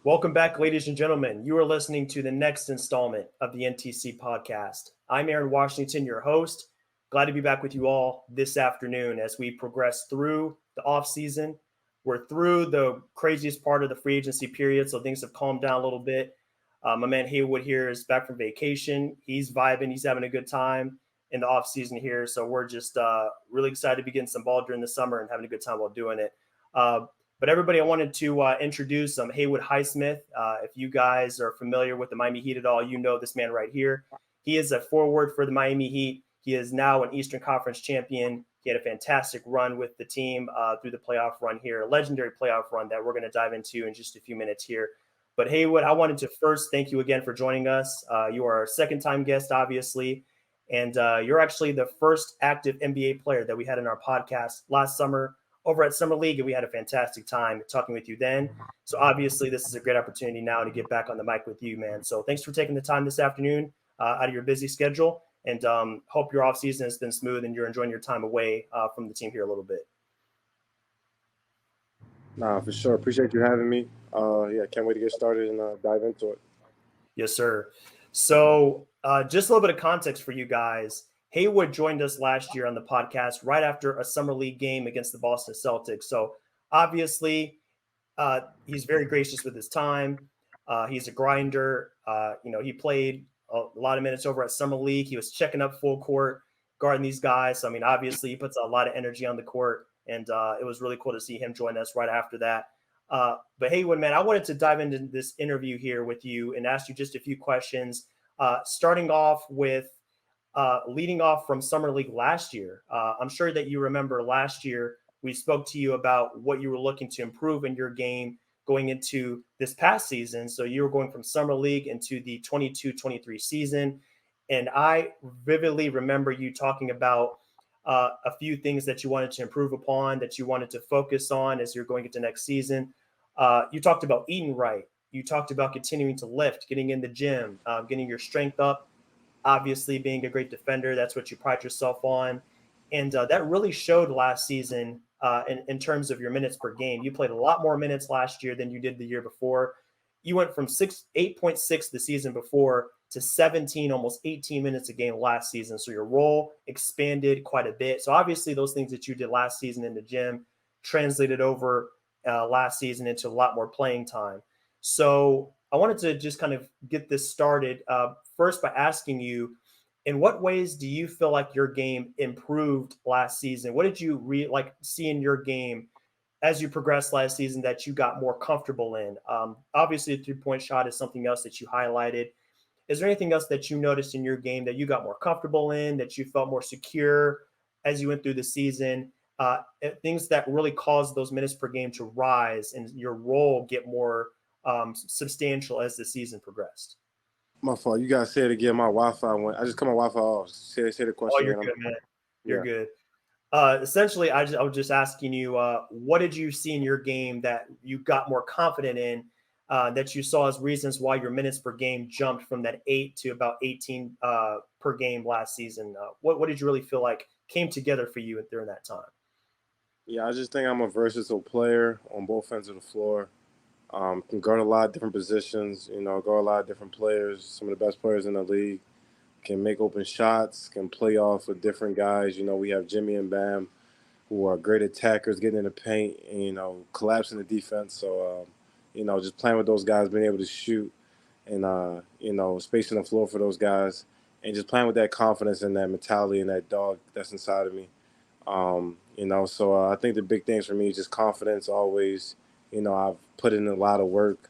Welcome back, ladies and gentlemen. You are listening to the next installment of the NTC podcast. I'm Aaron Washington, your host. Glad to be back with you all this afternoon as we progress through the off season. We're through the craziest part of the free agency period, so things have calmed down a little bit. My man Haywood here is back from vacation. He's vibing. He's having a good time in the off season here. So we're just really excited to be getting some ball during the summer and having a good time while doing it. Uh, but everybody, I wanted to introduce Haywood Highsmith. If you guys are familiar with the Miami Heat at all, you know this man right here. He is a forward for the Miami Heat. He is now an Eastern Conference champion. He had a fantastic run with the team through the playoff run here, a legendary playoff run that we're going to dive into in just a few minutes here. But Haywood, I wanted to first thank you again for joining us. You are our second-time guest, obviously, and you're actually the first active NBA player that we had in our podcast last summer over at Summer League, and we had a fantastic time talking with you then. So obviously, this is a great opportunity now to get back on the mic with you, man. So thanks for taking the time this afternoon out of your busy schedule, and hope your off season has been smooth and you're enjoying your time away from the team here a little bit. Nah, for sure. Appreciate you having me. Yeah, can't wait to get started and dive into it. Yes, sir. So just a little bit of context for you guys. Haywood joined us last year on the podcast right after a summer league game against the Boston Celtics. So obviously, he's very gracious with his time. He's a grinder. He played a lot of minutes over at Summer League. He was checking up full court, guarding these guys. So, I mean, obviously, he puts a lot of energy on the court, and it was really cool to see him join us right after that. But Haywood, man, I wanted to dive into this interview here with you and ask you just a few questions. Starting off with leading off from Summer League last year. I'm sure that you remember last year we spoke to you about what you were looking to improve in your game going into this past season. So you were going from Summer League into the 22-23 season. And I vividly remember you talking about a few things that you wanted to improve upon, that you wanted to focus on as you're going into next season. You talked about eating right. You talked about continuing to lift, getting in the gym, getting your strength up, obviously being a great defender. That's what you pride yourself on. And that really showed last season in terms of your minutes per game. You played a lot more minutes last year than you did the year before. You went from 8.6 the season before to 17, almost 18 minutes a game last season. So your role expanded quite a bit. So obviously those things that you did last season in the gym translated over last season into a lot more playing time. So I wanted to just kind of get this started first by asking you, in what ways do you feel like your game improved last season? What did you see in your game as you progressed last season that you got more comfortable in? Obviously, the three-point shot is something else that you highlighted. Is there anything else that you noticed in your game that you got more comfortable in, that you felt more secure as you went through the season? Things that really caused those minutes per game to rise and your role get more substantial as the season progressed? My fault. You guys say it again. My Wi-Fi went. I just cut my Wi-Fi off. Say the Oh, question you're again. good, man. You're Yeah. good. Essentially, I was just asking you, what did you see in your game that you got more confident in, that you saw as reasons why your minutes per game jumped from that 8 to about 18 per game last season? What did you really feel like came together for you during that time? Yeah, I just think I'm a versatile player on both ends of the floor. Can guard a lot of different positions. Guard a lot of different players. Some of the best players in the league. Can make open shots. Can play off with different guys. We have Jimmy and Bam, who are great attackers, getting in the paint and collapsing the defense. So just playing with those guys, being able to shoot and spacing the floor for those guys, and just playing with that confidence and that mentality and that dog that's inside of me. So I think the big things for me is just confidence always. I've put in a lot of work,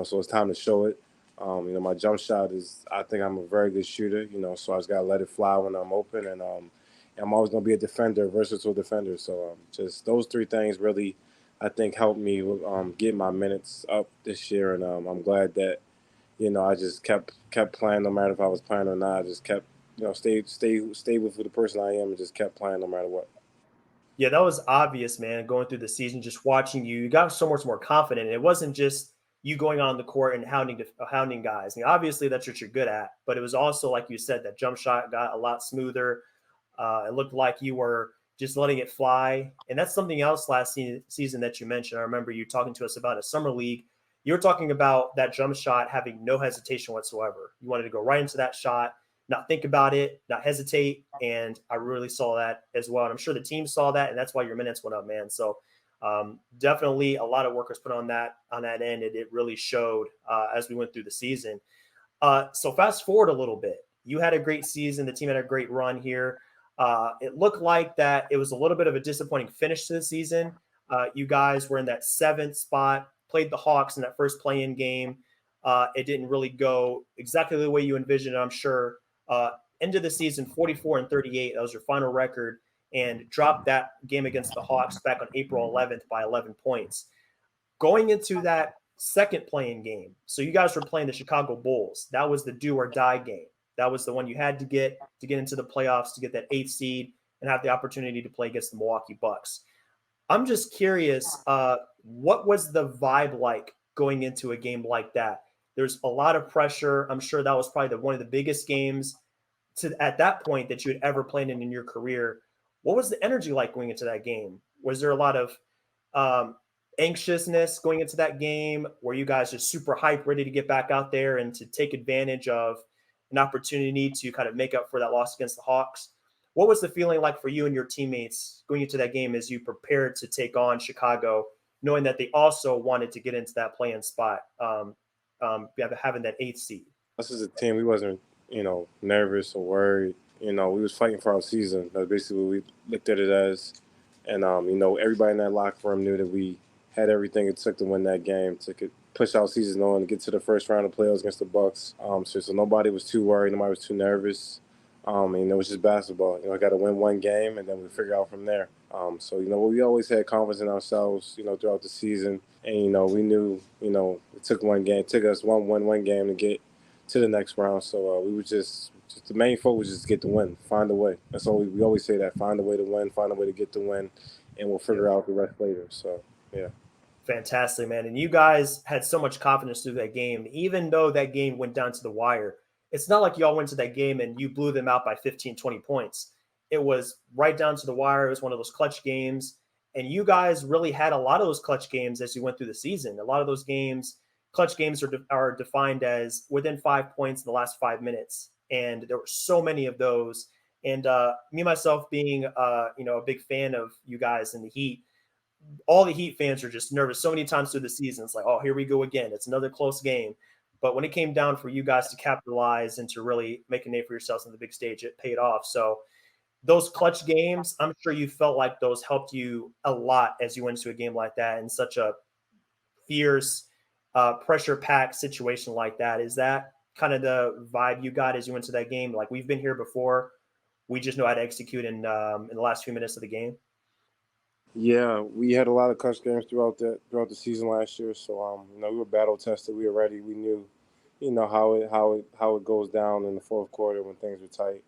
so it's time to show it. My jump shot is, I think I'm a very good shooter, so I just got to let it fly when I'm open. And I'm always going to be a defender, versatile defender. So just those three things really, I think, helped me get my minutes up this year. And I'm glad that, I just kept playing no matter if I was playing or not. I just kept, stay with the person I am and just kept playing no matter what. Yeah, that was obvious, man. Going through the season, just watching you, you got so much more confident. It wasn't just you going on the court and hounding guys. I mean, obviously, that's what you're good at, but it was also like you said, that jump shot got a lot smoother. It looked like you were just letting it fly, and that's something else last season that you mentioned. I remember you talking to us about a summer league. You're talking about that jump shot having no hesitation whatsoever. You wanted to go right into that shot, not think about it, not hesitate. And I really saw that as well. And I'm sure the team saw that, and that's why your minutes went up, man. So definitely a lot of work was put on that end. And it really showed as we went through the season. So fast forward a little bit. You had a great season. The team had a great run here. It looked like that it was a little bit of a disappointing finish to the season. You guys were in that 7th spot, played the Hawks in that first play-in game. It didn't really go exactly the way you envisioned it, I'm sure. End of the season, 44-38. That was your final record, and dropped that game against the Hawks back on April 11th by 11 points. Going into that second playing game, so you guys were playing the Chicago Bulls. That was the do or die game. That was the one you had to get into the playoffs to get that 8th seed and have the opportunity to play against the Milwaukee Bucks. I'm just curious, what was the vibe like going into a game like that? There's a lot of pressure. I'm sure that was probably one of the biggest games at that point that you had ever played in your career. What was the energy like going into that game? Was there a lot of anxiousness going into that game? Were you guys just super hyped, ready to get back out there and to take advantage of an opportunity to kind of make up for that loss against the Hawks? What was the feeling like for you and your teammates going into that game as you prepared to take on Chicago, knowing that they also wanted to get into that play-in spot, having that 8th seed? Us as a team, we wasn't, nervous or worried. We was fighting for our season. That's basically what we looked at it as. And, everybody in that locker room knew that we had everything it took to win that game, to push our season on and get to the first round of playoffs against the Bucks. So nobody was too worried. Nobody was too nervous. It was just basketball. I got to win one game, and then we figure out from there. We always had confidence in ourselves, throughout the season. And, we knew, it took one game. It took us one game to get to the next round. So we were just the main focus was just get the win, find a way. That's all we always say, that find a way to win, find a way to get the win, and we'll figure out the rest later. So, yeah. Fantastic, man. And you guys had so much confidence through that game, even though that game went down to the wire. It's not like y'all went to that game and you blew them out by 15, 20 points. It was right down to the wire. It was one of those clutch games. And you guys really had a lot of those clutch games as you went through the season. A lot of those games, clutch games are defined as within 5 points in the last 5 minutes. And there were so many of those. And me, myself, being a big fan of you guys in the Heat, all the Heat fans are just nervous so many times through the season. It's like, oh, here we go again. It's another close game. But when it came down for you guys to capitalize and to really make a name for yourselves on the big stage, it paid off. So those clutch games, I'm sure you felt like those helped you a lot as you went into a game like that in such a fierce, pressure-packed situation like that. Is that kind of the vibe you got as you went to that game? Like, we've been here before. We just know how to execute in the last few minutes of the game. Yeah, we had a lot of clutch games throughout the season last year. So we were battle tested. We were ready. We knew, how it goes down in the fourth quarter when things were tight.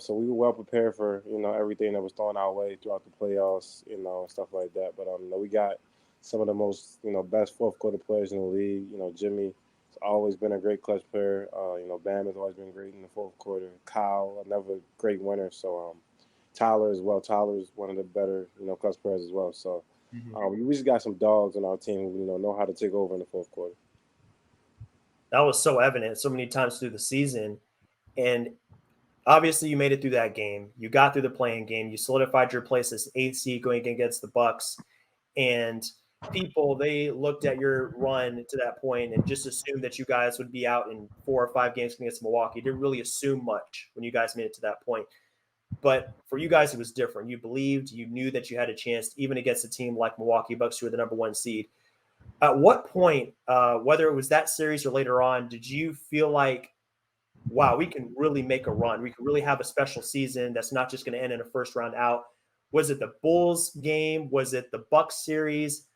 So we were well prepared for everything that was thrown our way throughout the playoffs, and stuff like that. But we got some of the most best fourth quarter players in the league. Jimmy has always been a great clutch player. Bam has always been great in the fourth quarter. Kyle, another great winner. So Tyler as well. Tyler is one of the better, clutch players as well. So we just got some dogs on our team who, know how to take over in the fourth quarter. That was so evident so many times through the season. And obviously you made it through that game. You got through the playing game. You solidified your place as 8th seed going against the Bucks. And people, they looked at your run to that point and just assumed that you guys would be out in 4 or 5 games against Milwaukee. Didn't really assume much when you guys made it to that point. But for you guys, it was different. You believed, you knew that you had a chance, even against a team like Milwaukee Bucks, who were the number 1 seed. At what point, whether it was that series or later on, did you feel like, wow, we can really make a run? We can really have a special season that's not just going to end in a first round out. Was it the Bulls game? Was it the Bucks series?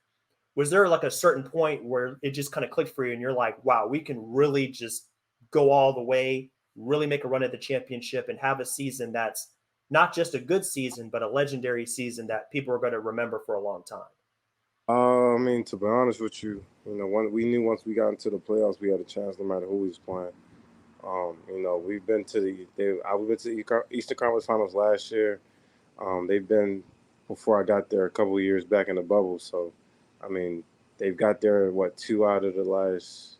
Was there like a certain point where it just kind of clicked for you and you're like, wow, we can really just go all the way, really make a run at the championship and have a season that's not just a good season, but a legendary season that people are going to remember for a long time? To be honest with you, we knew once we got into the playoffs, we had a chance no matter who we was playing. We've been to the Eastern Conference Finals last year. They've been, before I got there, a couple of years back in the bubble. So, they've got their 2 out of the last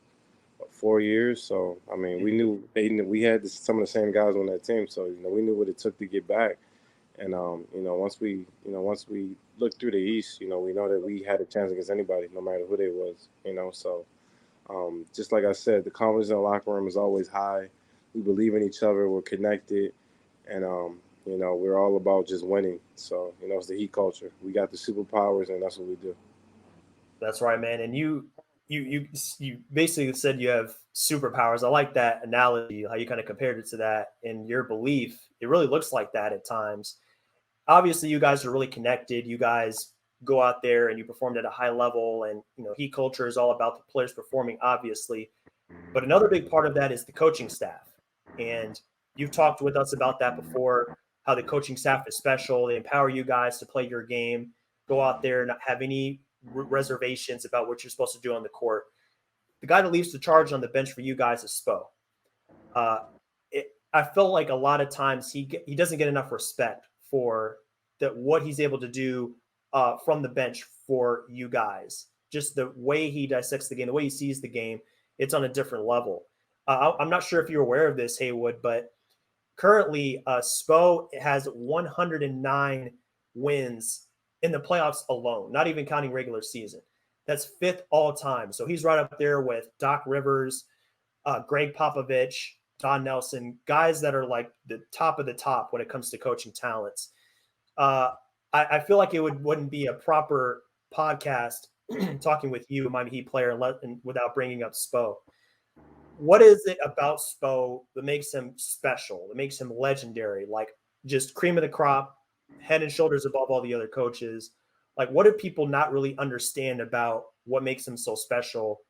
4 years. So I mean, we had some of the same guys on that team, so we knew what it took to get back. And once we looked through the East, we know that we had a chance against anybody, no matter who they was. So just like I said, the confidence in the locker room is always high. We believe in each other. We're connected, and we're all about just winning. So it's the Heat culture. We got the superpowers, and that's what we do. That's right, man. And you basically said you have superpowers. I like that analogy, how you kind of compared it to that in your belief. It really looks like that at times. Obviously, you guys are really connected. You guys go out there and you performed at a high level, and Heat culture is all about the players performing, obviously. But another big part of that is the coaching staff. And you've talked with us about that before, how the coaching staff is special. They empower you guys to play your game, go out there and not have any reservations about what you're supposed to do on the court. The guy that leads the charge on the bench for you guys is Spo. Uh, I feel like a lot of times he doesn't get enough respect for what he's able to do from the bench for you guys. Just the way he dissects the game, the way he sees the game, it's on a different level. I'm not sure if you're aware of this, Haywood, but currently Spo has 109 wins in the playoffs alone, not even counting regular season. That's fifth all time. So he's right up there with Doc Rivers, Greg Popovich, Don Nelson, guys that are like the top of the top when it comes to coaching talents. I feel like it wouldn't be a proper podcast talking with you, a Miami Heat player, without bringing up Spo. What is it about Spo that makes him special, that makes him legendary, like just cream of the crop, head and shoulders above all the other coaches? Like, what do people not really understand about what makes him so special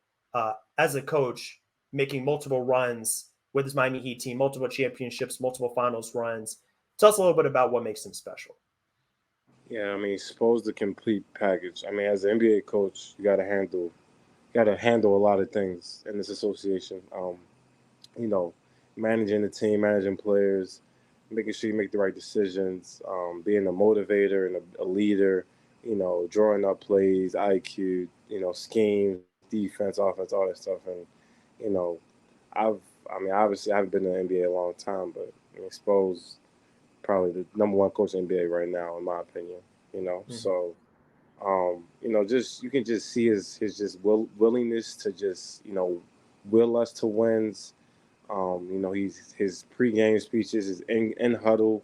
as a coach, making multiple runs with his Miami Heat team, multiple championships, multiple finals runs? Tell us a little bit about what makes him special. Yeah, I mean, suppose the complete package. I mean, as an NBA coach, you got to handle a lot of things in this association. You know, managing the team, managing players, making sure you make the right decisions, being a motivator and a leader. Drawing up plays, IQ, schemes, defense, offense, all that stuff. And you know, obviously, I haven't been in the NBA a long time, but I suppose probably the number one coach in the NBA right now, in my opinion. Mm-hmm. So just you can just see his just willingness to just will us to wins. He's his pregame speeches, his in huddle,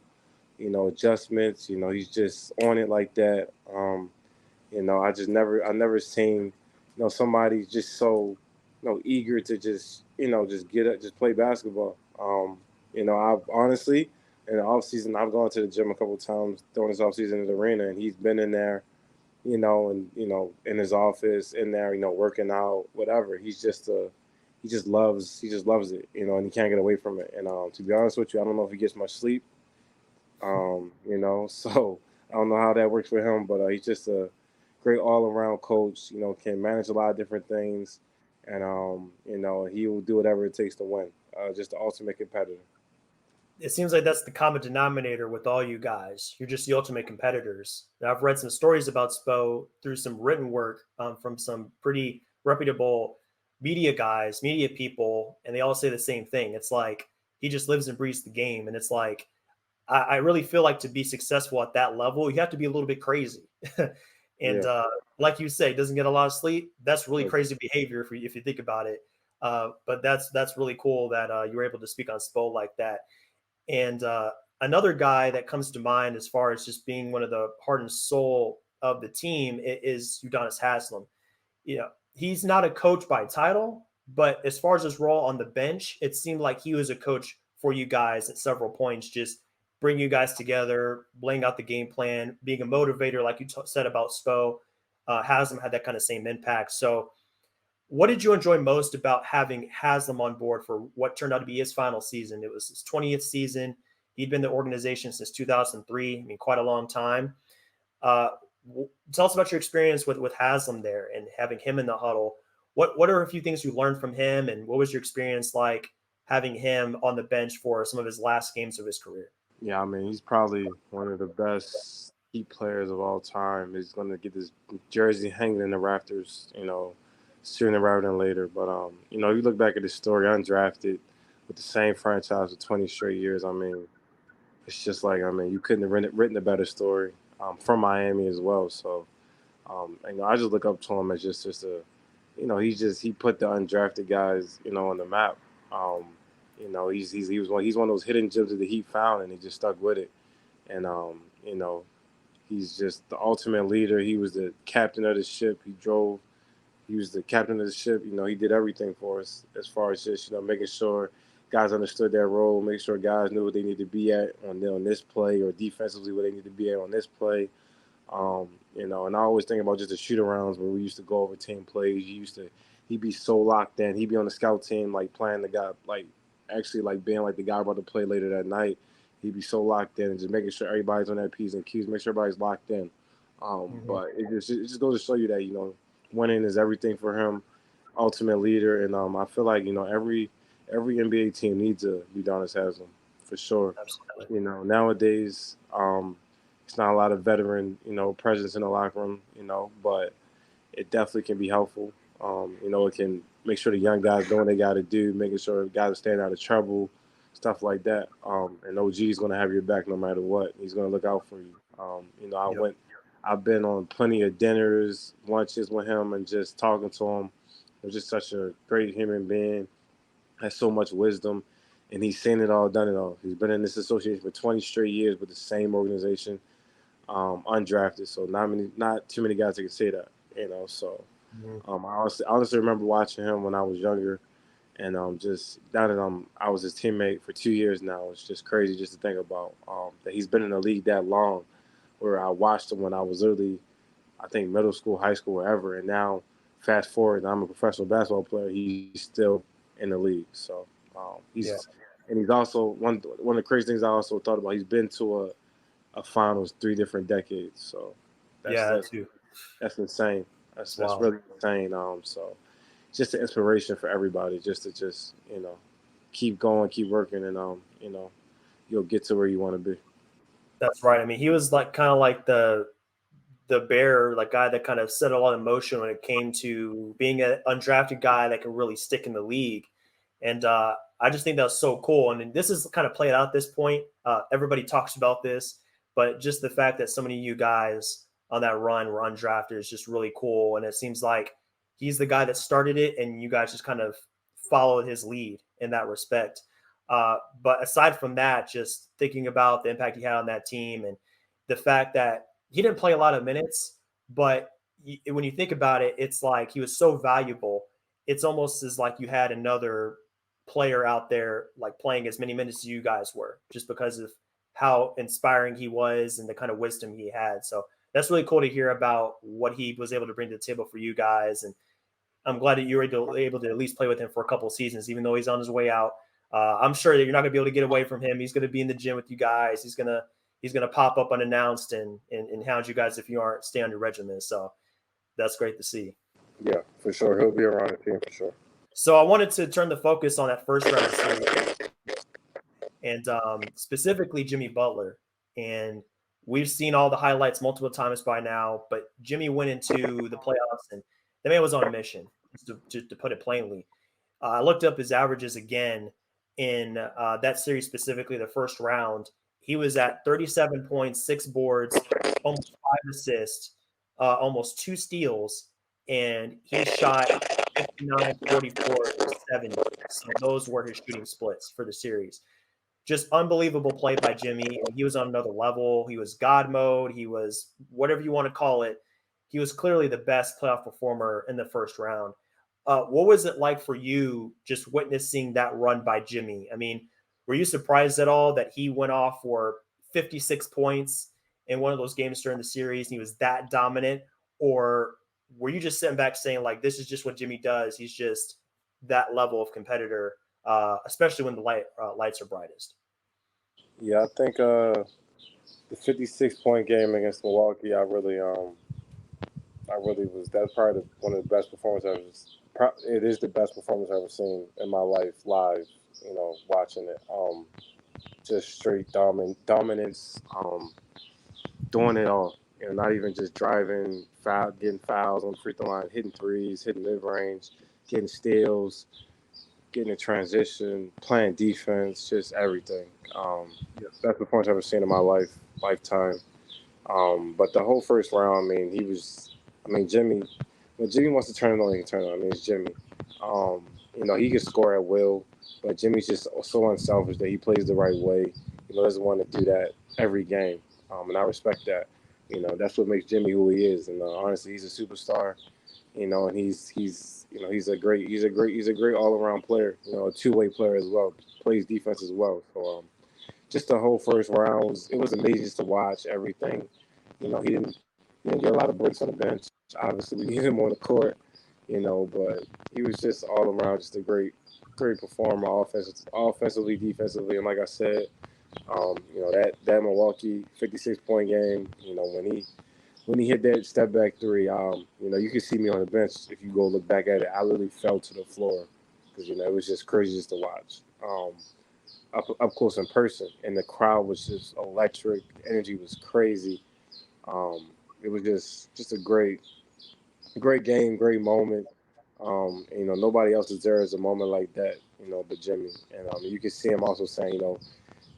adjustments. He's just on it like that. I never seen somebody just so eager to just get up, just play basketball. I've honestly in the off season I've gone to the gym a couple of times during this off season in the arena, and he's been in there, and in his office in there, working out, whatever. He just loves it, and he can't get away from it. And to be honest with you, I don't know if he gets much sleep. So I don't know how that works for him, but he's just a great all-around coach. Can manage a lot of different things, and he will do whatever it takes to win. Just the ultimate competitor. It seems like that's the common denominator with all you guys. You're just the ultimate competitors. Now, I've read some stories about Spo through some written work from some pretty reputable media guys, media people, and they all say the same thing. It's like he just lives and breathes the game. And it's like, I really feel like to be successful at that level, you have to be a little bit crazy. And Yeah. like you say, doesn't get a lot of sleep. That's really crazy behavior if you think about it. But that's really cool that you were able to speak on Spo like that. And another guy that comes to mind as far as just being one of the heart and soul of the team is Udonis Haslem. He's not a coach by title, but as far as his role on the bench, it seemed like he was a coach for you guys at several points, just bring you guys together, laying out the game plan, being a motivator, like you said about Spo. Haslem had that kind of same impact. So what did you enjoy most about having Haslem on board for what turned out to be his final season? It was his 20th season. He'd been in the organization since 2003. I mean, quite a long time. Uh, Tell us about your experience with Haslem there and having him in the huddle. What are a few things you learned from him, and what was your experience like having him on the bench for some of his last games of his career? Yeah, I mean, he's probably one of the best Heat players of all time is going to get this jersey hanging in the rafters, sooner rather than later. But you look back at his story, undrafted, with the same franchise for 20 straight years. I mean, it's just like, you couldn't have written a better story, from Miami as well. So, I just look up to him as just a, he put the undrafted guys, on the map. Um, he's one of those hidden gems that the Heat found, and he just stuck with it. And he's just the ultimate leader. He was the captain of the ship. He was the captain of the ship. He did everything for us as far as just, making sure guys understood their role, making sure guys knew what they need to be at on this play, or defensively what they need to be at on this play. And I always think about just the shoot arounds where we used to go over team plays. He'd be so locked in. He'd be on the scout team, like playing the guy, like actually like being like the guy about to play later that night. He'd be so locked in and just making sure everybody's on their P's and Q's, make sure everybody's locked in. But it just goes to show you that, winning is everything for him, ultimate leader. And I feel like, every NBA team needs a Udonis Haslem for sure. Absolutely. Nowadays, it's not a lot of veteran, presence in the locker room, but it definitely can be helpful. It can make sure the young guys know what they got to do, making sure guys are staying out of trouble, stuff like that. And OG is going to have your back no matter what. He's going to look out for you. Yep. I've been on plenty of dinners, lunches with him, and just talking to him. He's just such a great human being, has so much wisdom, and he's seen it all, done it all. He's been in this association for 20 straight years with the same organization, undrafted. So not too many guys that can say that, So Mhm. I honestly remember watching him when I was younger, and just now that I was his teammate for 2 years now, it's just crazy just to think about that he's been in the league that long. Where I watched him when I was literally, I think, middle school, high school, wherever, and now fast forward, I'm a professional basketball player. He's still in the league, so Yeah. he's also one of the crazy things I also thought about. He's been to a finals 3 different decades, so that's Yeah, that that's too. that's insane. It's That's wild. really insane. So it's just an inspiration for everybody, just to keep going, keep working, and you'll get to where you want to be. That's right. I mean, he was like kind of like the bearer, like guy that kind of set a lot of motion when it came to being an undrafted guy that can really stick in the league. And I just think that was so cool. And this is kind of played out at this point. Everybody talks about this, but just the fact that so many of you guys on that run were undrafted is just really cool. And it seems like he's the guy that started it, and you guys just kind of followed his lead in that respect. But aside from that, just thinking about the impact he had on that team and the fact that he didn't play a lot of minutes, but when you think about it, it's like he was so valuable. It's almost as like you had another player out there like playing as many minutes as you guys were, just because of how inspiring he was and the kind of wisdom he had. So that's really cool to hear about what he was able to bring to the table for you guys. And I'm glad that you were able to at least play with him for a couple of seasons, even though he's on his way out. I'm sure that you're not going to be able to get away from him. He's going to be in the gym with you guys. He's gonna pop up unannounced and hound you guys if you aren't stay on your regimen. So that's great to see. Yeah, for sure. He'll be around the team for sure. So I wanted to turn the focus on that first round of series and specifically Jimmy Butler. And we've seen all the highlights multiple times by now, but Jimmy went into the playoffs and the man was on a mission, to put it plainly. I looked up his averages again in that series, specifically the first round. He was at 37 points, 6 boards, almost 5 assists, almost 2 steals, and he shot 59, 44, 70. So those were his shooting splits for the series. Just unbelievable play by Jimmy. And he was on another level. He was God mode. He was whatever you want to call it. He was clearly the best playoff performer in the first round. What was it like for you just witnessing that run by Jimmy? I mean, were you surprised at all that he went off for 56 points in one of those games during the series and he was that dominant? Or were you just sitting back saying, like, this is just what Jimmy does? He's just that level of competitor, especially when the lights are brightest. Yeah, I think the 56-point game against Milwaukee, I really was. That's probably one of the best performances I've ever. It is the best performance I've ever seen in my life live. Watching it. Just straight dominance. doing it all. Not even just driving, getting fouls on the free throw line, hitting threes, hitting mid range, getting steals, getting a transition, playing defense, just everything. Best performance I've ever seen in my lifetime. But the whole first round, Jimmy, when Jimmy wants to turn it on, he can turn it on. It's Jimmy. He can score at will, but Jimmy's just so unselfish that he plays the right way. Doesn't want to do that every game. And I respect that. That's what makes Jimmy who he is. And honestly, he's a superstar. And he's a great all around player. A two-way player as well. Plays defense as well. So just the whole first round was amazing just to watch everything. He didn't get a lot of breaks on the bench. Obviously, we needed him on the court. But he was just all around just a great performer, offensively, defensively, and like I said, that Milwaukee 56-point game. When he hit that step back three, you can see me on the bench if you go look back at it. I literally fell to the floor because it was just crazy just to watch. Up close in person, and the crowd was just electric. The energy was crazy. It was just a great game, great moment. Nobody else deserves a moment like that, but Jimmy. And you can see him also saying,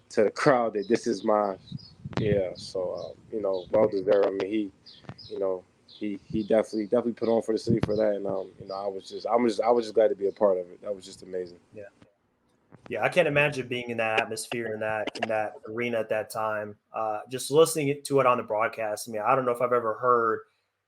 to the crowd that this is mine. Yeah. So, well deserved. He definitely put on for the city for that. And, I was just glad to be a part of it. That was just amazing. Yeah. Yeah, I can't imagine being in that atmosphere in that arena at that time. Just listening to it on the broadcast. I don't know if I've ever heard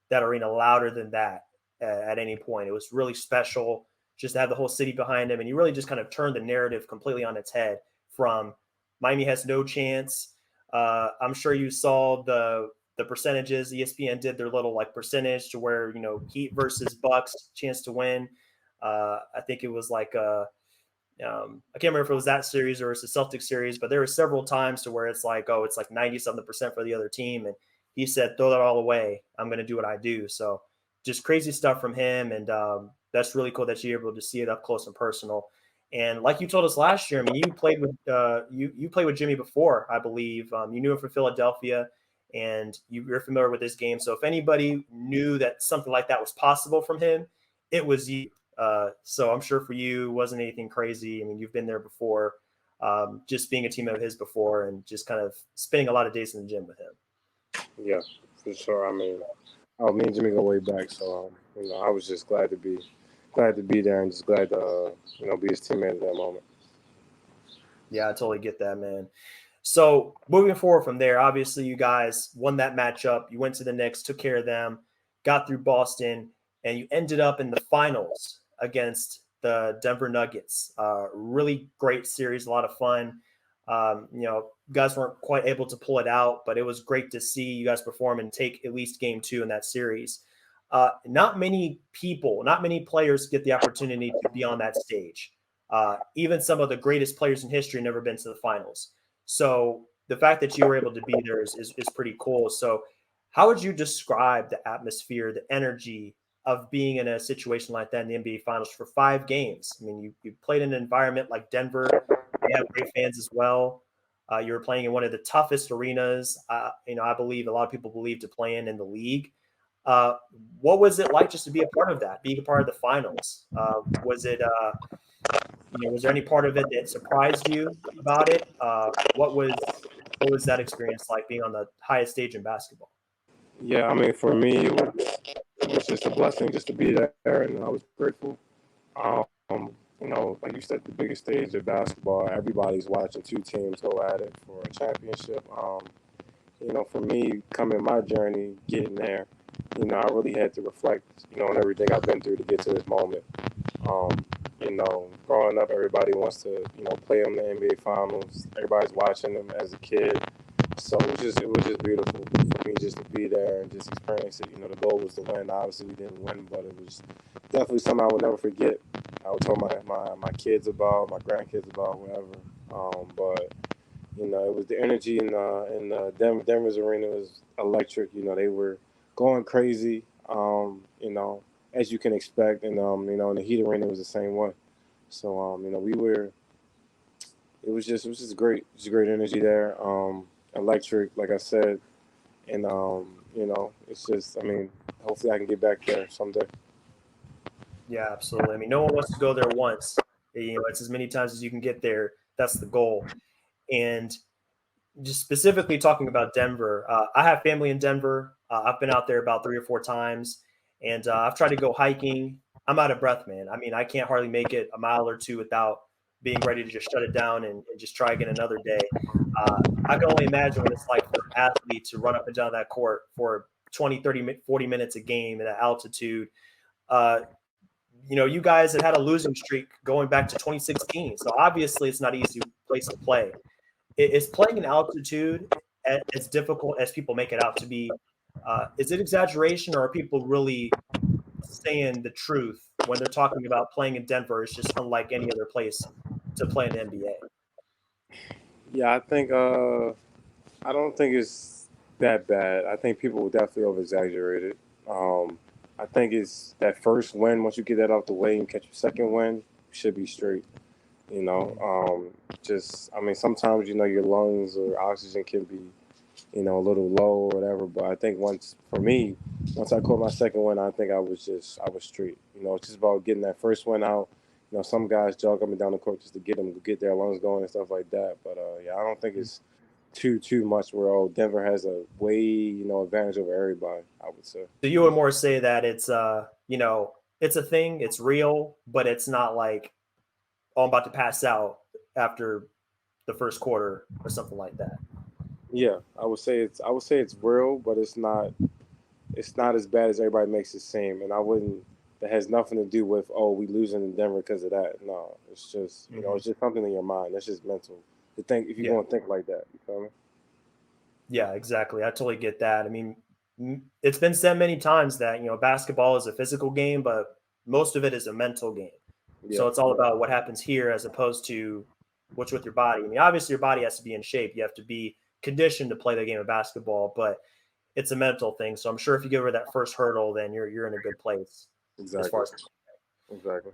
that arena louder than that at any point. It was really special just to have the whole city behind him, and he really just kind of turned the narrative completely on its head. From Miami has no chance. I'm sure you saw the percentages. ESPN did their little percentage to where Heat versus Bucks chance to win. I think it was I can't remember if it was that series or it's the Celtics series, but there were several times to where it's 90-something% for the other team. And he said, throw that all away. I'm going to do what I do. So just crazy stuff from him. And that's really cool that you're able to see it up close and personal. And like you told us last year, you played with you played with Jimmy before, I believe. You knew him from Philadelphia, and you're familiar with his game. So if anybody knew that something like that was possible from him, it was you. So I'm sure for you, it wasn't anything crazy. You've been there before, just being a teammate of his before and just kind of spending a lot of days in the gym with him. Yeah, for sure. Me and Jimmy go way back. So, I was just glad to be there and just glad to, be his teammate at that moment. Yeah, I totally get that, man. So moving forward from there, obviously you guys won that matchup. You went to the Knicks, took care of them, got through Boston, and you ended up in the finals against the Denver Nuggets. Really great series, a lot of fun. You guys weren't quite able to pull it out, but it was great to see you guys perform and take at least game 2 in that series. Not many players get the opportunity to be on that stage. Even some of the greatest players in history never been to the finals. So the fact that you were able to be there is pretty cool. So how would you describe the atmosphere, the energy of being in a situation like that in the NBA Finals for 5 games? You played in an environment like Denver. They have great fans as well. You were playing in one of the toughest arenas, I believe a lot of people believe to play in the league. What was it like just to be a part of that, being a part of the finals? Was there any part of it that surprised you about it? What was that experience like, being on the highest stage in basketball? Yeah, for me, it was just a blessing just to be there, and I was grateful. Like you said, the biggest stage of basketball, everybody's watching 2 teams go at it for a championship. For me, coming my journey, getting there, I really had to reflect, on everything I've been through to get to this moment. Growing up, everybody wants to, play in the NBA Finals. Everybody's watching them as a kid. So it was just beautiful for me just to be there and just experience it. The goal was to win. Obviously, we didn't win, but it was definitely something I would never forget. I would tell my kids about, my grandkids about, whatever. But it was the energy in Denver's arena was electric. They were going crazy. As you can expect, and in the Heat arena was the same way. So we were. It was just great. It was great energy there. Electric, like I said, And it's just, I mean, hopefully I can get back there someday. Yeah, absolutely. I mean, no one wants to go there once. It's as many times as you can get there. That's the goal. And just specifically talking about Denver, I have family in Denver. I've been out there about 3 or 4 times, and I've tried to go hiking. I'm out of breath, man. I mean, I can't hardly make it a mile or two without being ready to just shut it down and just try again another day. I can only imagine what it's like for an athlete to run up and down that court for 20, 30, 40 minutes a game at that altitude. Uh, you guys had a losing streak going back to 2016. So obviously it's not an easy place to play. Is playing in altitude as difficult as people make it out to be? Is it exaggeration, or are people really saying the truth when they're talking about playing in Denver? It's just unlike any other place to play in the NBA. Yeah, I don't think it's that bad. I think people will definitely over exaggerate it. I think it's that first win. Once you get that off the way and catch your second win, you should be straight. You know, I mean, sometimes your lungs or oxygen can be a little low or whatever. But I think once I caught my second win, I think I was straight. It's just about getting that first one out. Some guys jog up and down the court just to get their lungs going and stuff like that. But yeah, I don't think it's too much where Denver has a way advantage over everybody. I would say. So you would more say that it's it's a thing, it's real, but it's not like, oh, I'm about to pass out after the first quarter or something like that. Yeah, I would say it's real, but it's not as bad as everybody makes it seem. And I wouldn't. That has nothing to do with we losing in Denver because of that. No, it's just it's just something in your mind. That's just mental. To think if you're Yeah. going to think like that, you feel me? Yeah, exactly. I totally get that. I mean, it's been said many times that, basketball is a physical game, but most of it is a mental game. Yeah, So it's all about what happens here as opposed to what's with your body. I mean, obviously your body has to be in shape. You have to be conditioned to play the game of basketball, but it's a mental thing. So I'm sure if you get over that first hurdle, then you're in a good place as far exactly, as. exactly.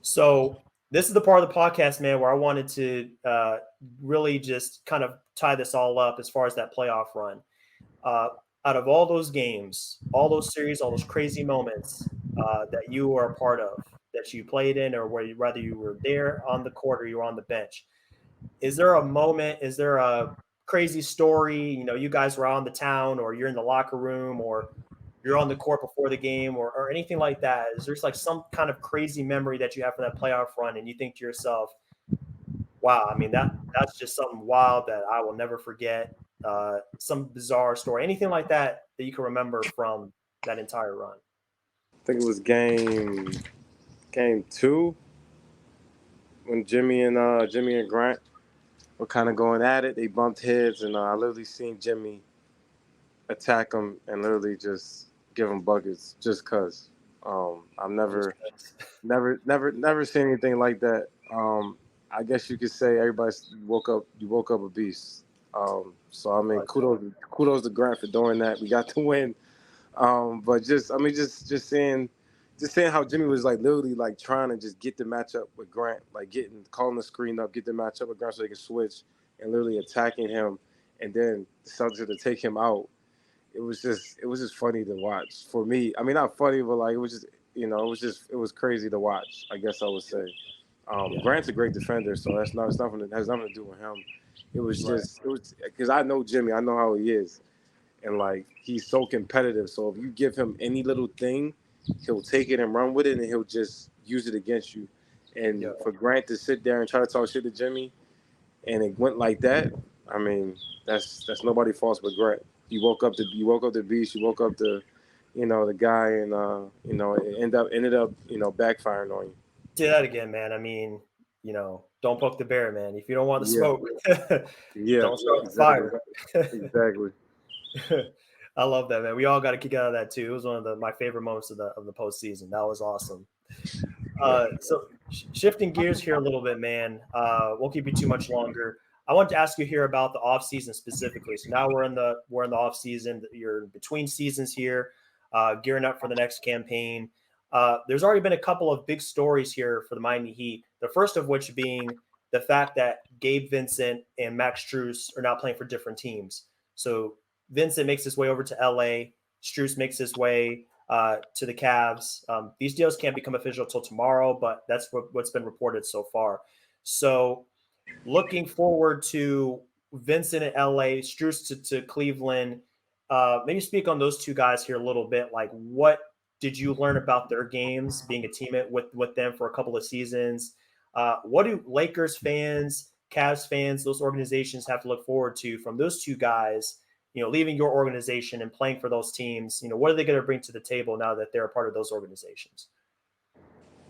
So this is the part of the podcast, man, where I wanted to really just kind of tie this all up as far as that playoff run. Uh, Out of all those games, all those series, all those crazy moments that you were a part of, that you played in, or whether you were there on the court or you were on the bench, is there a moment? Is there a crazy story? You guys were on the town, or you're in the locker room, or you're on the court before the game, or anything like that? Is there like some kind of crazy memory that you have from that playoff run, and you think to yourself, wow, I mean that's just something wild that I will never forget. Some bizarre story, anything like that that you can remember from that entire run. I think it was game two when Jimmy and Grant were kind of going at it. They bumped heads, and I literally seen Jimmy attack him and literally just give him buckets just cause. I've never seen anything like that. I guess you could say everybody you woke up a beast. So I mean, kudos to Grant for doing that. We got to win. But just seeing how Jimmy was like literally like trying to just get the matchup with Grant, like calling the screen up, get the matchup with Grant so they can switch, and literally attacking him, and then the Celtics had to take him out. It was just funny to watch for me. I mean, not funny, but like it was just it was crazy to watch. I guess I would say. Yeah, Grant's a great defender, so it's nothing that has nothing to do with him. right. It was because I know Jimmy, I know how he is, and like he's so competitive. So if you give him any little thing, he'll take it and run with it, and he'll just use it against you. And Yeah. for Grant to sit there and try to talk shit to Jimmy, and it went like that. I mean, that's nobody faults but Grant. You woke up the beast. You woke up the guy, and it ended up backfiring on you. Say that again, man. I mean, don't poke the bear, man. If you don't want the Yeah, smoke, yeah, don't start the exactly, fire. exactly. I love that, man. We all got a kick out of that too. It was one of my favorite moments of the postseason. That was awesome. Yeah. So shifting gears here a little bit, man. Won't keep you too much longer. I want to ask you here about the off season specifically. So now we're in the off season. You're between seasons here, gearing up for the next campaign. There's already been a couple of big stories here for the Miami Heat. The first of which being the fact that Gabe Vincent and Max Strus are now playing for different teams. So Vincent makes his way over to LA. Strus makes his way to the Cavs. These deals can't become official till tomorrow, but that's what's been reported so far. So looking forward to Vincent at LA, Strus to Cleveland. Maybe speak on those two guys here a little bit. Like, what did you learn about their games, being a teammate with them for a couple of seasons? What do Lakers fans, Cavs fans, those organizations have to look forward to from those two guys? Leaving your organization and playing for those teams. What are they going to bring to the table now that they're a part of those organizations?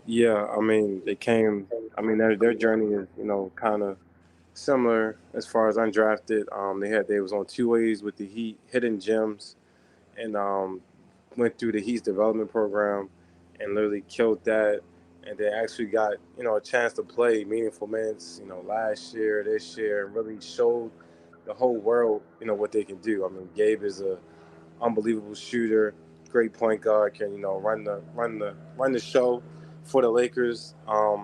Yeah, I mean, they came. I mean, their journey is kind of similar as far as undrafted. They was on two ways with the Heat, hidden gems, and went through the Heat's development program and literally killed that. And they actually got a chance to play meaningful minutes. Last year, this year, and really showed the whole world what they can do. I mean, Gabe is a unbelievable shooter, great point guard, can run the show for the Lakers.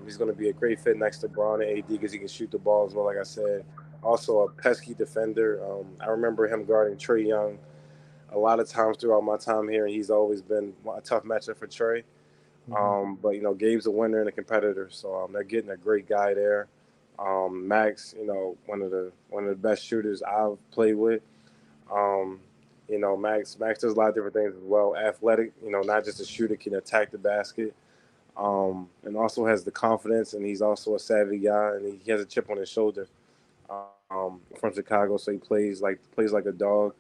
He's going to be a great fit next to Bron and AD because he can shoot the ball as well. Like I said, also a pesky defender. I remember him guarding Trae Young a lot of times throughout my time here, and he's always been a tough matchup for Trae. But Gabe's a winner and a competitor, so they're getting a great guy there. Max, one of the best shooters I've played with. Max does a lot of different things as well. Athletic, not just a shooter, can attack the basket, and also has the confidence. And he's also a savvy guy, and he has a chip on his shoulder. From Chicago, so he plays like a dog,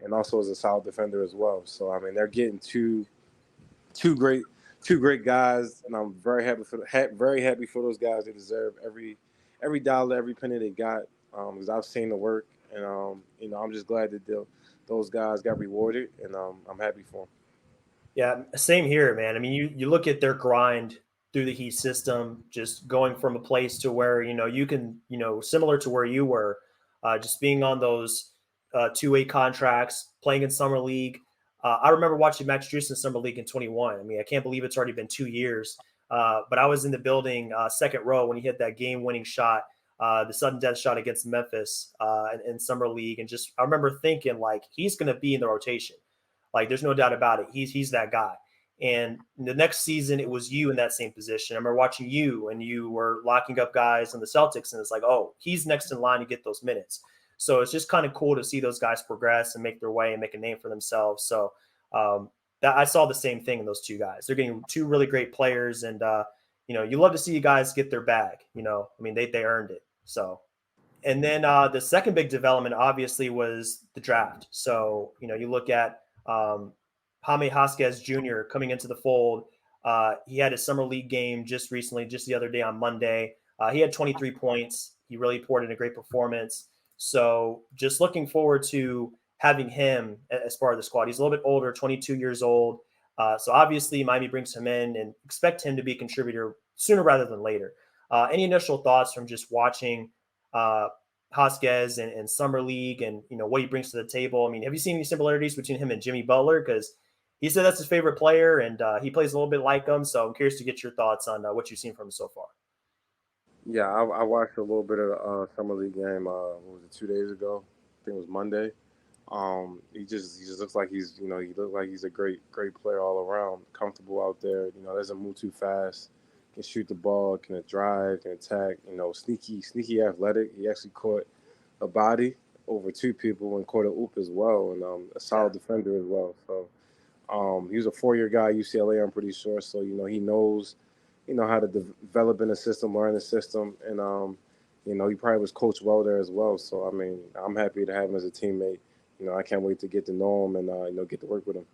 and also is a solid defender as well. So I mean, they're getting two great guys, and I'm very happy for those guys. They deserve every dollar, every penny they got, because I've seen the work, and I'm just glad that those guys got rewarded, and I'm happy for them. Yeah, same here, man. I mean, you look at their grind through the Heat system, just going from a place to where you can similar to where you were, just being on those two-way contracts, playing in summer league. I remember watching Max Strus in summer league in 21. I mean, I can't believe it's already been 2 years. But I was in the building, second row, when he hit that game-winning shot, the sudden death shot against Memphis in summer league, and just I remember thinking like he's going to be in the rotation. Like, there's no doubt about it. He's that guy. And the next season, it was you in that same position. I remember watching you, and you were locking up guys in the Celtics, and it's like, oh, he's next in line to get those minutes. So it's just kind of cool to see those guys progress and make their way and make a name for themselves. So that I saw the same thing in those two guys. They're getting two really great players, and you love to see you guys get their bag. I mean, they earned it. So. And then the second big development, obviously, was the draft. So you look at Jaime Vasquez Jr. coming into the fold. He had his summer league game just the other day on Monday. He had 23 points. He really poured in a great performance. So just looking forward to having him as part of the squad. He's a little bit older, 22 years old. So obviously Miami brings him in and expect him to be a contributor sooner rather than later. Any initial thoughts from just watching Vasquez and summer league, and what he brings to the table? I mean, have you seen any similarities between him and Jimmy Butler? Because he said that's his favorite player, and he plays a little bit like him. So I'm curious to get your thoughts on what you've seen from him so far. Yeah, I watched a little bit of the summer league game. What was it, 2 days ago? I think it was Monday. He just looks like he looks like he's a great player all around. Comfortable out there. Doesn't move too fast. Can shoot the ball. Can drive. Can attack. Sneaky athletic. He actually caught a body over two people and caught a oop as well, and a solid defender as well. So he was a 4-year guy at UCLA, I'm pretty sure. So he knows how to develop in the system, learn the system, and he probably was coached well there as well. So I mean, I'm happy to have him as a teammate. I can't wait to get to know him and get to work with him.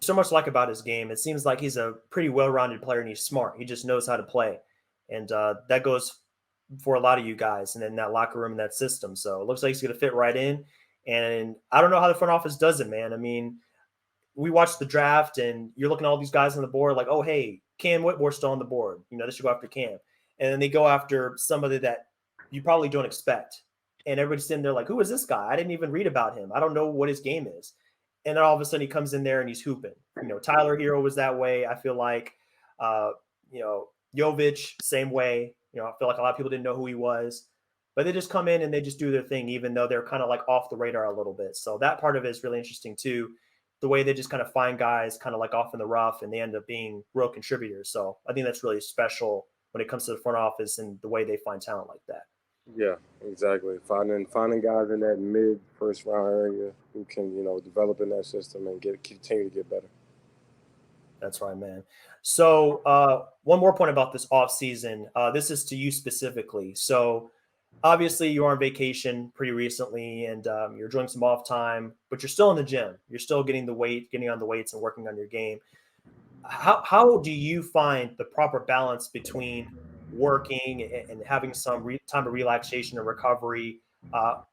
So much like about his game. It seems like he's a pretty well-rounded player, and he's smart. He just knows how to play, and that goes for a lot of you guys and in that locker room and that system. So it looks like he's going to fit right in. And I don't know how the front office does it, man. I mean, we watched the draft, and you're looking at all these guys on the board like, oh, hey, Cam Whitmore's still on the board. They should go after Cam. And then they go after somebody that you probably don't expect. And everybody's sitting there like, who is this guy? I didn't even read about him. I don't know what his game is. And then all of a sudden he comes in there and he's hooping. Tyler Hero was that way. I feel like, Jovic, same way. I feel like a lot of people didn't know who he was. but they just come in and they just do their thing, even though they're kind of like off the radar a little bit. So that part of it is really interesting too. The way they just kind of find guys kind of like off in the rough and they end up being real contributors. So I think that's really special when it comes to the front office and the way they find talent like that. Yeah, exactly. Finding guys in that mid first round area who can, develop in that system and continue to get better. That's right, man. So one more point about this off season. This is to you specifically. So obviously you're on vacation pretty recently and you're enjoying some off time, but you're still in the gym. You're still getting on the weights and working on your game. How do you find the proper balance between working and having some time of relaxation and recovery?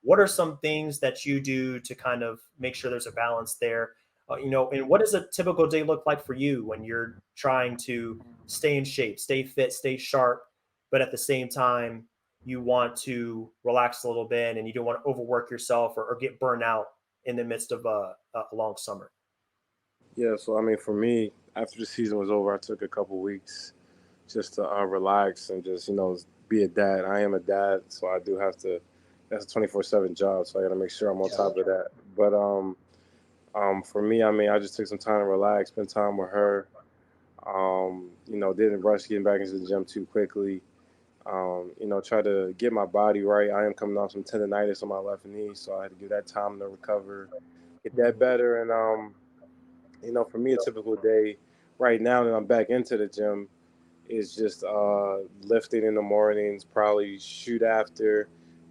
What are some things that you do to kind of make sure there's a balance there? And what does a typical day look like for you when you're trying to stay in shape, stay fit, stay sharp, but at the same time you want to relax a little bit and you don't want to overwork yourself or get burned out in the midst of a long summer? Yeah, so I mean, for me, after the season was over, I took a couple weeks just to relax and just be a dad. I am a dad, so I do have to. That's a 24/7 job, so I got to make sure I'm on top of that. But for me, I mean, I just took some time to relax, spend time with her. Didn't rush getting back into the gym too quickly. Try to get my body right. I am coming off some tendonitis on my left knee, so I had to give that time to recover, get that better. And for me, a typical day right now that I'm back into the gym is just lifting in the mornings, probably shoot after,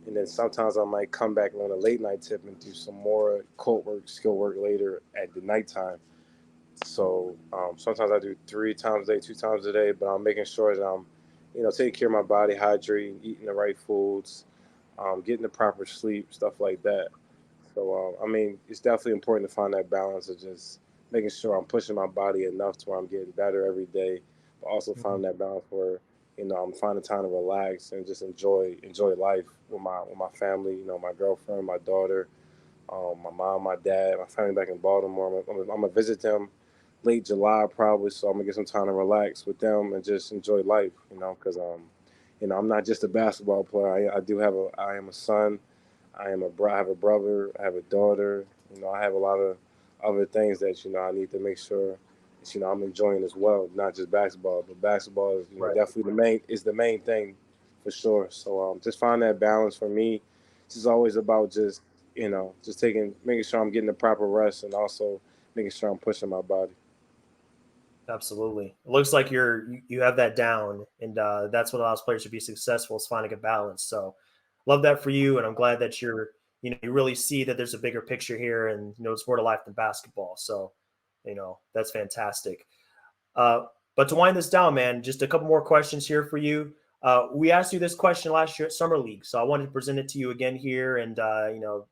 and then sometimes I might come back on a late night tip and do some more court work, skill work later at the nighttime. So sometimes I do 3 times a day, 2 times a day, but I'm making sure that I'm, taking care of my body, hydrating, eating the right foods, getting the proper sleep, stuff like that. So I mean, it's definitely important to find that balance of just making sure I'm pushing my body enough to where I'm getting better every day, but also finding that balance where I'm finding time to relax and just enjoy life with my family. My girlfriend, my daughter, my mom, my dad, my family back in Baltimore. I'm gonna visit them late July probably, so I'm gonna get some time to relax with them and just enjoy life. Because I'm not just a basketball player. I am a son. I have a brother. I have a daughter. I have a lot of other things that I need to make sure that, I'm enjoying as well. Not just basketball, but basketball is Right. definitely the main thing for sure. So just find that balance for me. This is always about just making sure I'm getting the proper rest and also making sure I'm pushing my body. Absolutely. It looks like you have that down, and that's what allows players to be successful is finding a balance. So, love that for you, and I'm glad that you really see that there's a bigger picture here, and it's more to life than basketball. So, that's fantastic. Uh, but to wind this down, man, just a couple more questions here for you. We asked you this question last year at Summer League, so I wanted to present it to you again here, and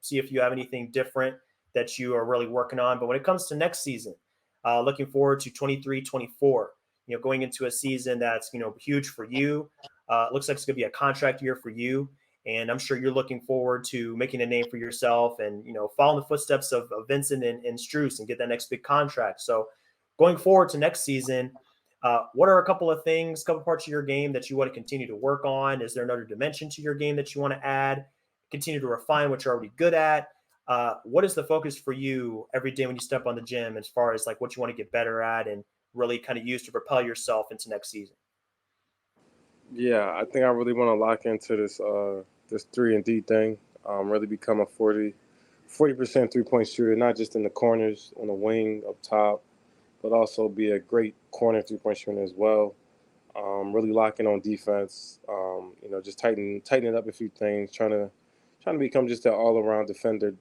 see if you have anything different that you are really working on. But when it comes to next season, looking forward to 23-24. Going into a season that's huge for you. It looks like it's going to be a contract year for you, and I'm sure you're looking forward to making a name for yourself and following the footsteps of Vincent and Strus and get that next big contract. So going forward to next season, what are a couple of things, couple parts of your game that you want to continue to work on? Is there another dimension to your game that you want to add? Continue to refine what you're already good at. What is the focus for you every day when you step on the gym as far as like what you want to get better at and really kind of use to propel yourself into next season? Yeah, I think I really want to lock into this 3 and D thing. Really become a 40% 3-point shooter, not just in the corners, on the wing, up top, but also be a great corner 3-point shooter as well. Really locking on defense. Just tightening up a few things, trying to become just an all around defender.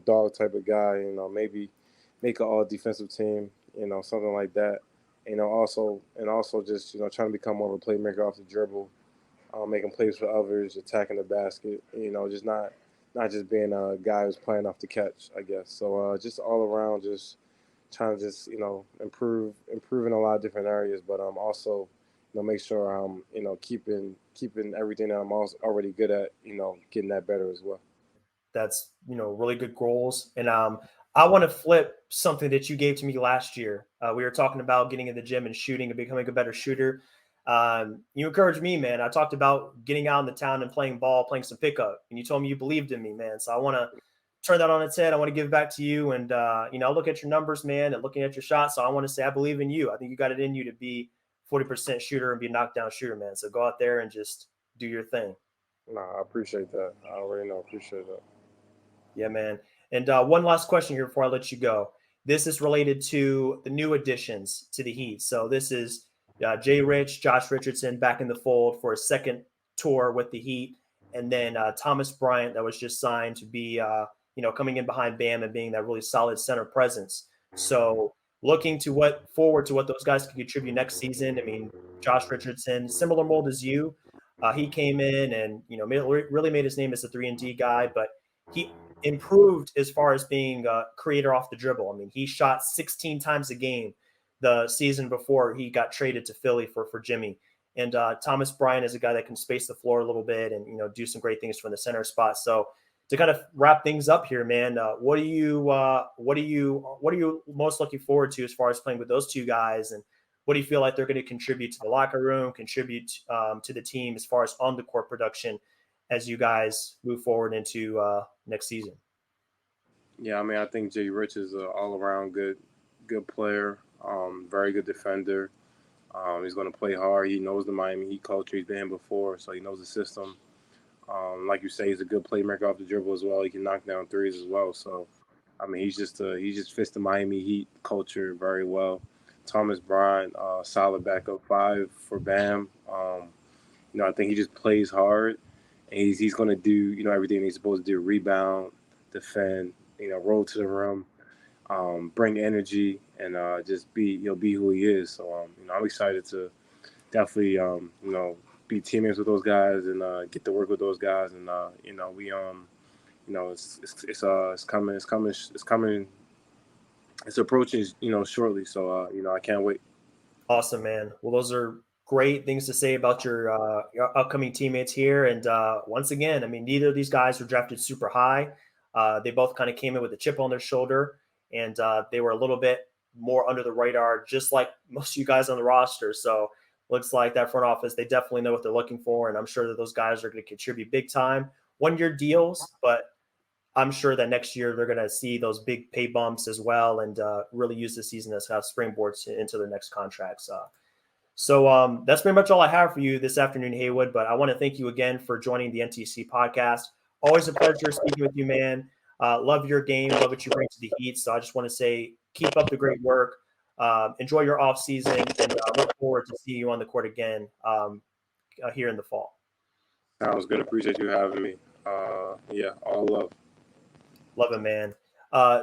Dog type of guy. Maybe make an all defensive team. Something like that. Also just trying to become more of a playmaker off the dribble, making plays for others, attacking the basket. Just not just being a guy who's playing off the catch. I guess so. Just all around, just trying to just improve in a lot of different areas, but also make sure I'm keeping everything that I'm also already good at, getting that better as well. That's really good goals. And I want to flip something that you gave to me last year. We were talking about getting in the gym and shooting and becoming a better shooter. You encouraged me, man. I talked about getting out in the town and playing ball, playing some pickup, and you told me you believed in me, man. So I want to turn that on its head. I want to give back to you, and look at your numbers, man, and looking at your shots. So I want to say I believe in you. I think you got it in you to be 40% shooter and be a knockdown shooter, man. So go out there and just do your thing. Nah, I appreciate that. I already know. Appreciate that. Yeah, man. And one last question here before I let you go. This is related to the new additions to the Heat. So this is Jay Rich, Josh Richardson back in the fold for a second tour with the Heat, and then Thomas Bryant that was just signed to be coming in behind Bam and being that really solid center presence. So looking to forward to what those guys can contribute next season. I mean, Josh Richardson, similar mold as you. He came in and really made his name as a 3-and-D guy, but he improved as far as being a creator off the dribble. I mean, he shot 16 times a game the season before he got traded to Philly for Jimmy. And Thomas Bryant is a guy that can space the floor a little bit and do some great things from the center spot. So to kind of wrap things up here, man, what are you most looking forward to as far as playing with those two guys, and what do you feel like they're going to contribute to the locker room, contribute to the team as far as on the court production as you guys move forward into next season? Yeah, I mean, I think Jay Rich is an all-around good player, very good defender. He's going to play hard. He knows the Miami Heat culture. He's been here before, so he knows the system. Like you say, he's a good playmaker off the dribble as well. He can knock down threes as well. So, I mean, he just fits the Miami Heat culture very well. Thomas Bryant, solid backup five for Bam. I think he just plays hard, and he's going to do everything he's supposed to do: rebound, defend, roll to the rim, bring energy, and just be who he is. So I'm excited to definitely be teammates with those guys and get to work with those guys, and it's coming, it's approaching shortly. So I can't wait. Awesome, man. Well, those are great things to say about your upcoming teammates here. And once again, I mean, neither of these guys were drafted super high. They both kind of came in with a chip on their shoulder, and they were a little bit more under the radar, just like most of you guys on the roster. So looks like that front office, they definitely know what they're looking for, and I'm sure that those guys are going to contribute big time. 1-year deals, but I'm sure that next year they're going to see those big pay bumps as well, and really use the season as springboards into their next contracts. So that's pretty much all I have for you this afternoon, Haywood. But I want to thank you again for joining the NTC podcast. Always a pleasure speaking with you, man. Love your game. Love what you bring to the Heat. So I just want to say keep up the great work. Enjoy your off season, and look forward to seeing you on the court again here in the fall. Sounds good. Appreciate you having me. Yeah, all love. Love it, man.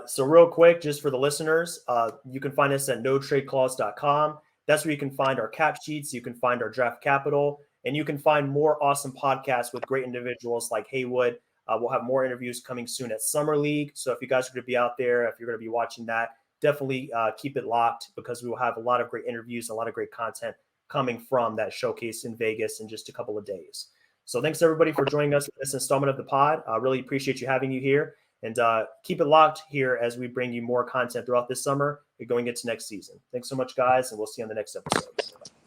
So real quick, just for the listeners, you can find us at notradeclause.com. That's where you can find our cap sheets. You can find our draft capital, and you can find more awesome podcasts with great individuals like Haywood. We'll have more interviews coming soon at Summer League. So if you guys are going to be out there, if you're going to be watching that, definitely keep it locked, because we will have a lot of great interviews, a lot of great content coming from that showcase in Vegas in just a couple of days. So thanks everybody for joining us for this installment of the pod. I really appreciate you having you here, and keep it locked here as we bring you more content throughout this summer and going into next season. Thanks so much, guys, and we'll see you on the next episode.